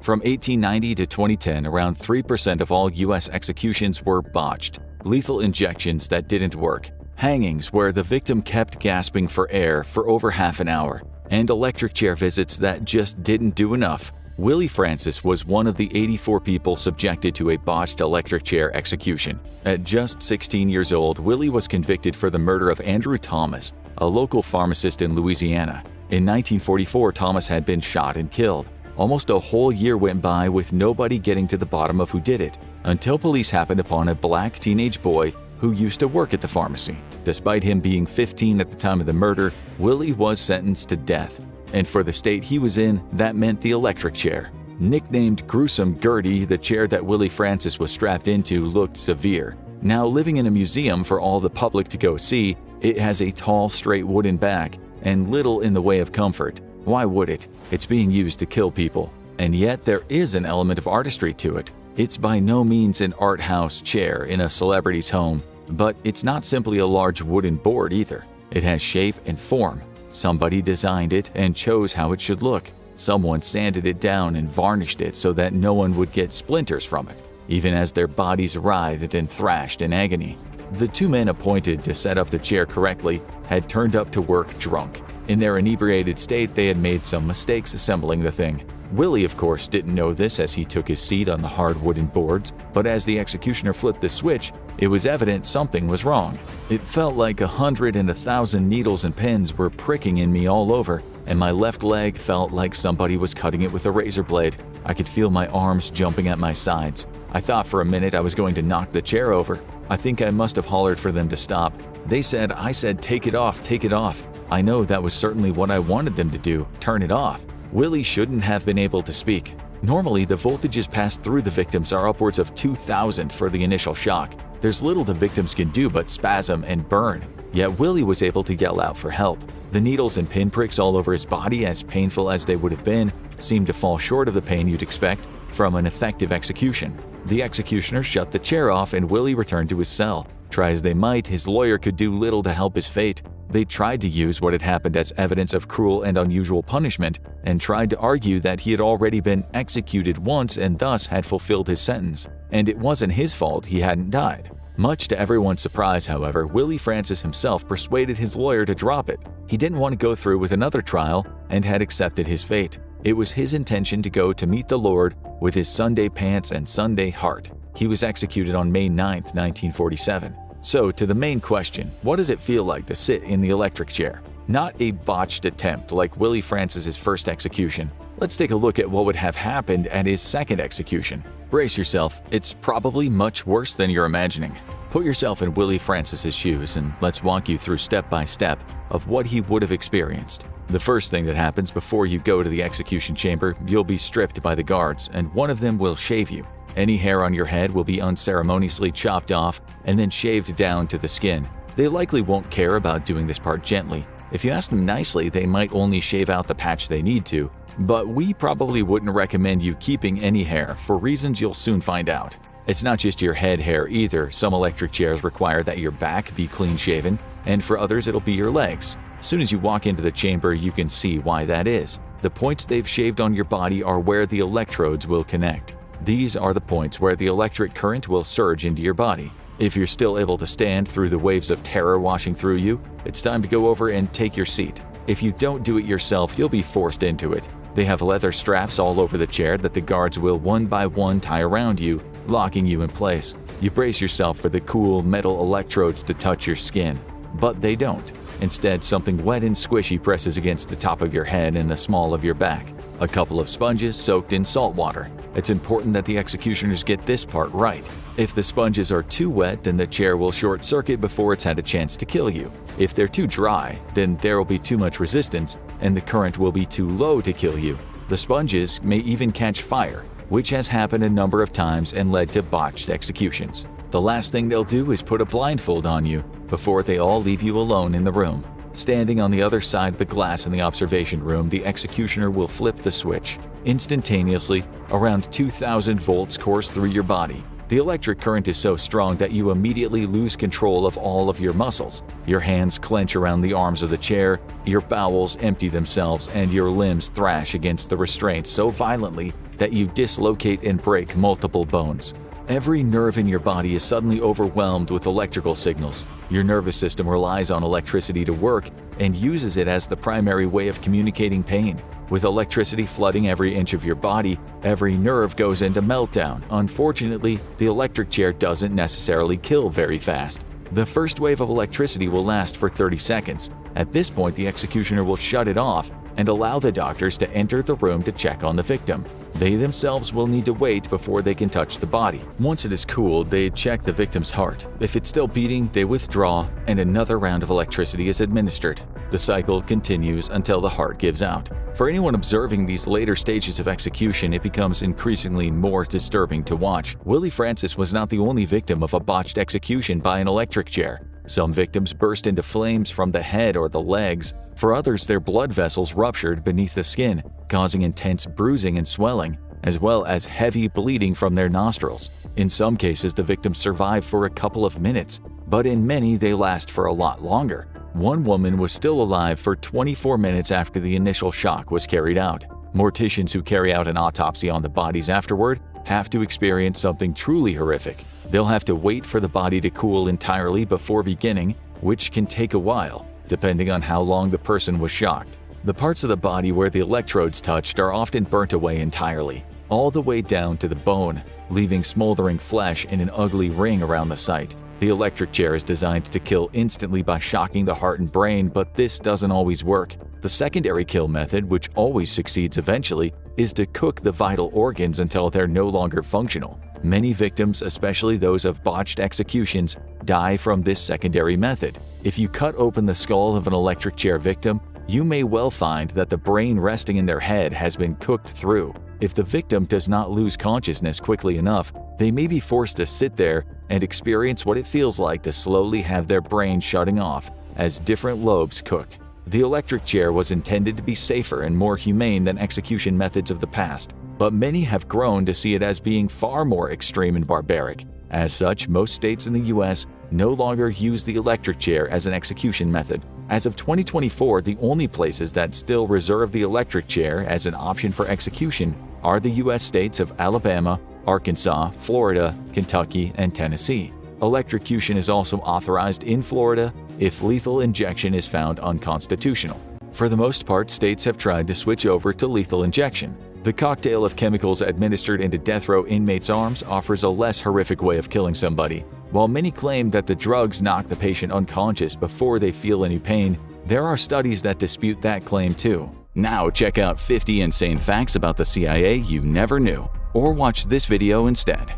From 1890 to 2010, around 3% of all U.S. executions were botched, lethal injections that didn't work, hangings where the victim kept gasping for air for over half an hour, and electric chair visits that just didn't do enough. Willie Francis was one of the 84 people subjected to a botched electric chair execution. At just 16 years old, Willie was convicted for the murder of Andrew Thomas, a local pharmacist in Louisiana. In 1944, Thomas had been shot and killed. Almost a whole year went by with nobody getting to the bottom of who did it, until police happened upon a black teenage boy who used to work at the pharmacy. Despite him being 15 at the time of the murder, Willie was sentenced to death. And for the state he was in, that meant the electric chair. Nicknamed Gruesome Gertie, the chair that Willie Francis was strapped into looked severe. Now living in a museum for all the public to go see, it has a tall, straight wooden back and little in the way of comfort. Why would it? It's being used to kill people. And yet there is an element of artistry to it. It's by no means an art house chair in a celebrity's home, but it's not simply a large wooden board either. It has shape and form. Somebody designed it and chose how it should look. Someone sanded it down and varnished it so that no one would get splinters from it, even as their bodies writhed and thrashed in agony. The two men appointed to set up the chair correctly had turned up to work drunk. In their inebriated state, they had made some mistakes assembling the thing. Willie, of course, didn't know this as he took his seat on the hard wooden boards, but as the executioner flipped the switch, it was evident something was wrong. It felt like 100 and 1,000 needles and pins were pricking in me all over, and my left leg felt like somebody was cutting it with a razor blade. I could feel my arms jumping at my sides. I thought for a minute I was going to knock the chair over. I think I must have hollered for them to stop. I said, take it off, take it off. I know that was certainly what I wanted them to do, turn it off. Willie shouldn't have been able to speak. Normally, the voltages passed through the victims are upwards of 2,000 for the initial shock. There's little the victims can do but spasm and burn. Yet Willie was able to yell out for help. The needles and pinpricks all over his body, as painful as they would have been, seemed to fall short of the pain you'd expect from an effective execution. The executioner shut the chair off and Willie returned to his cell. Try as they might, his lawyer could do little to help his fate. They tried to use what had happened as evidence of cruel and unusual punishment and tried to argue that he had already been executed once and thus had fulfilled his sentence, and it wasn't his fault he hadn't died. Much to everyone's surprise, however, Willie Francis himself persuaded his lawyer to drop it. He didn't want to go through with another trial and had accepted his fate. It was his intention to go to meet the Lord with his Sunday pants and Sunday heart. He was executed on May 9, 1947. So, to the main question, what does it feel like to sit in the electric chair? Not a botched attempt like Willie Francis's first execution. Let's take a look at what would have happened at his second execution. Brace yourself, it's probably much worse than you're imagining. Put yourself in Willie Francis's shoes and let's walk you through step by step of what he would have experienced. The first thing that happens before you go to the execution chamber, you'll be stripped by the guards and one of them will shave you. Any hair on your head will be unceremoniously chopped off and then shaved down to the skin. They likely won't care about doing this part gently. If you ask them nicely, they might only shave out the patch they need to. But we probably wouldn't recommend you keeping any hair for reasons you'll soon find out. It's not just your head hair either. Some electric chairs require that your back be clean shaven, and for others it'll be your legs. As soon as you walk into the chamber, you can see why that is. The points they've shaved on your body are where the electrodes will connect. These are the points where the electric current will surge into your body. If you're still able to stand through the waves of terror washing through you, it's time to go over and take your seat. If you don't do it yourself, you'll be forced into it. They have leather straps all over the chair that the guards will one by one tie around you, locking you in place. You brace yourself for the cool metal electrodes to touch your skin, but they don't. Instead, something wet and squishy presses against the top of your head and the small of your back. A couple of sponges soaked in salt water. It's important that the executioners get this part right. If the sponges are too wet, then the chair will short circuit before it's had a chance to kill you. If they're too dry, then there will be too much resistance and the current will be too low to kill you. The sponges may even catch fire, which has happened a number of times and led to botched executions. The last thing they'll do is put a blindfold on you before they all leave you alone in the room. Standing on the other side of the glass in the observation room, the executioner will flip the switch. Instantaneously, around 2,000 volts course through your body. The electric current is so strong that you immediately lose control of all of your muscles. Your hands clench around the arms of the chair, your bowels empty themselves, and your limbs thrash against the restraints so violently that you dislocate and break multiple bones. Every nerve in your body is suddenly overwhelmed with electrical signals. Your nervous system relies on electricity to work and uses it as the primary way of communicating pain. With electricity flooding every inch of your body, every nerve goes into meltdown. Unfortunately, the electric chair doesn't necessarily kill very fast. The first wave of electricity will last for 30 seconds. At this point, the executioner will shut it off and allow the doctors to enter the room to check on the victim. They themselves will need to wait before they can touch the body. Once it is cooled, they check the victim's heart. If it's still beating, they withdraw and another round of electricity is administered. The cycle continues until the heart gives out. For anyone observing these later stages of execution, it becomes increasingly more disturbing to watch. Willie Francis was not the only victim of a botched execution by an electric chair. Some victims burst into flames from the head or the legs. For others, their blood vessels ruptured beneath the skin, causing intense bruising and swelling, as well as heavy bleeding from their nostrils. In some cases, the victims survive for a couple of minutes, but in many they last for a lot longer. One woman was still alive for 24 minutes after the initial shock was carried out. Morticians who carry out an autopsy on the bodies afterward have to experience something truly horrific. They'll have to wait for the body to cool entirely before beginning, which can take a while, depending on how long the person was shocked. The parts of the body where the electrodes touched are often burnt away entirely, all the way down to the bone, leaving smoldering flesh in an ugly ring around the site. The electric chair is designed to kill instantly by shocking the heart and brain, but this doesn't always work. The secondary kill method, which always succeeds eventually, is to cook the vital organs until they're no longer functional. Many victims, especially those of botched executions, die from this secondary method. If you cut open the skull of an electric chair victim, you may well find that the brain resting in their head has been cooked through. If the victim does not lose consciousness quickly enough, they may be forced to sit there and experience what it feels like to slowly have their brain shutting off as different lobes cook. The electric chair was intended to be safer and more humane than execution methods of the past, but many have grown to see it as being far more extreme and barbaric. As such, most states in the US no longer use the electric chair as an execution method. As of 2024, the only places that still reserve the electric chair as an option for execution are the US states of Alabama, Arkansas, Florida, Kentucky, and Tennessee. Electrocution is also authorized in Florida if lethal injection is found unconstitutional. For the most part, states have tried to switch over to lethal injection. The cocktail of chemicals administered into death row inmates' arms offers a less horrific way of killing somebody. While many claim that the drugs knock the patient unconscious before they feel any pain, there are studies that dispute that claim too. Now check out 50 insane facts about the CIA you never knew, or watch this video instead.